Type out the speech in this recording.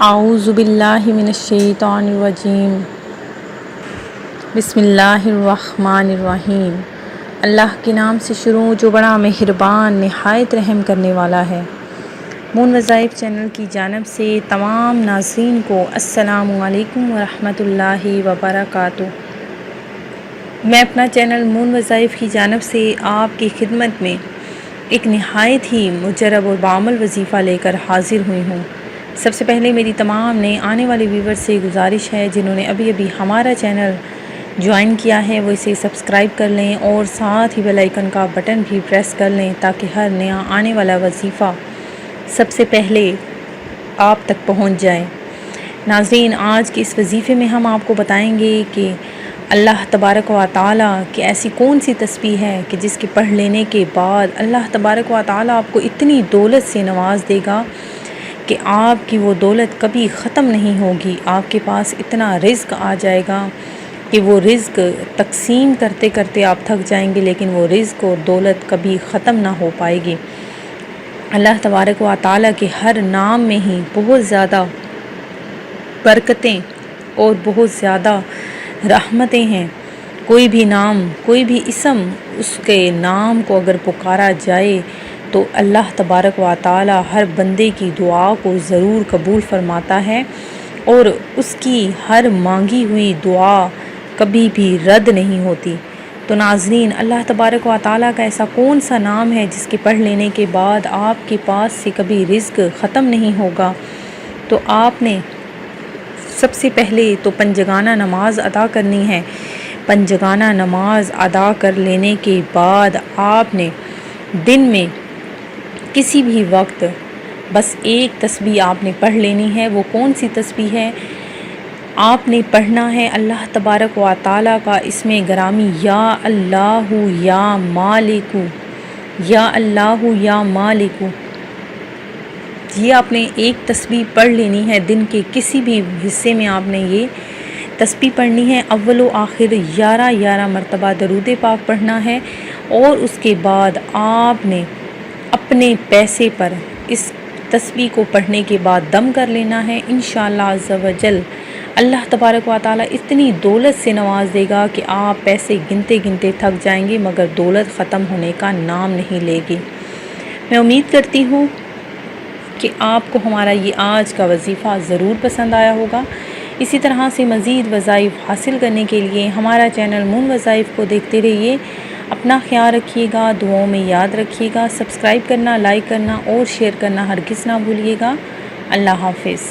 اعوذ باللہ من الشیطان الرجیم بسم اللہ الرحمن الرحیم۔ اللہ کے نام سے شروع جو بڑا مہربان نہایت رحم کرنے والا ہے۔ مون وظائف چینل کی جانب سے تمام ناظرین کو السلام علیکم ورحمۃ اللہ وبرکاتہ۔ میں اپنا چینل مون وظائف کی جانب سے آپ کی خدمت میں ایک نہایت ہی مجرب اور بعمل وظیفہ لے کر حاضر ہوئی ہوں۔ سب سے پہلے میری تمام نئے آنے والے ویور سے گزارش ہے، جنہوں نے ابھی ہمارا چینل جوائن کیا ہے وہ اسے سبسکرائب کر لیں اور ساتھ ہی بیل آئیکن کا بٹن بھی پریس کر لیں تاکہ ہر نیا آنے والا وظیفہ سب سے پہلے آپ تک پہنچ جائے۔ ناظرین، آج کے اس وظیفے میں ہم آپ کو بتائیں گے کہ اللہ تبارک و تعالیٰ کی ایسی کون سی تسبیح ہے کہ جس کے پڑھ لینے کے بعد اللہ تبارک و تعالیٰ آپ کو اتنی دولت سے نواز دے گا کہ آپ کی وہ دولت کبھی ختم نہیں ہوگی۔ آپ کے پاس اتنا رزق آ جائے گا کہ وہ رزق تقسیم کرتے کرتے آپ تھک جائیں گے، لیکن وہ رزق اور دولت کبھی ختم نہ ہو پائے گی۔ اللہ تبارک و تعالیٰ کے ہر نام میں ہی بہت زیادہ برکتیں اور بہت زیادہ رحمتیں ہیں۔ کوئی بھی نام، کوئی بھی اسم، اس کے نام کو اگر پکارا جائے تو اللہ تبارک و تعالی ہر بندے کی دعا کو ضرور قبول فرماتا ہے اور اس کی ہر مانگی ہوئی دعا کبھی بھی رد نہیں ہوتی۔ تو ناظرین، اللہ تبارک و تعالی کا ایسا کون سا نام ہے جس کے پڑھ لینے کے بعد آپ کے پاس سے کبھی رزق ختم نہیں ہوگا؟ تو آپ نے سب سے پہلے تو پنجگانہ نماز ادا کرنی ہے۔ پنجگانہ نماز ادا کر لینے کے بعد آپ نے دن میں کسی بھی وقت بس ایک تسبیح آپ نے پڑھ لینی ہے۔ وہ کون سی تسبیح ہے؟ آپ نے پڑھنا ہے اللہ تبارک و تعالیٰ کا اسم گرامی یا اللہ یا مالک، یا اللہ یا مالک۔ یہ آپ نے ایک تسبیح پڑھ لینی ہے۔ دن کے کسی بھی حصے میں آپ نے یہ تسبیح پڑھنی ہے۔ اول و آخر 11 مرتبہ درود پاک پڑھنا ہے اور اس کے بعد آپ نے اپنے پیسے پر اس تسبیح کو پڑھنے کے بعد دم کر لینا ہے۔ انشاءاللہ عز و جل اللہ تبارک و تعالیٰ اتنی دولت سے نواز دے گا کہ آپ پیسے گنتے گنتے تھک جائیں گے مگر دولت ختم ہونے کا نام نہیں لے گی۔ میں امید کرتی ہوں کہ آپ کو ہمارا یہ آج کا وظیفہ ضرور پسند آیا ہوگا۔ اسی طرح سے مزید وظائف حاصل کرنے کے لیے ہمارا چینل مون وظائف کو دیکھتے رہیے۔ اپنا خیال رکھیے گا، دعاؤں میں یاد رکھیے گا، سبسکرائب کرنا، لائک کرنا اور شیئر کرنا ہرگز نہ بھولیے گا۔ اللہ حافظ۔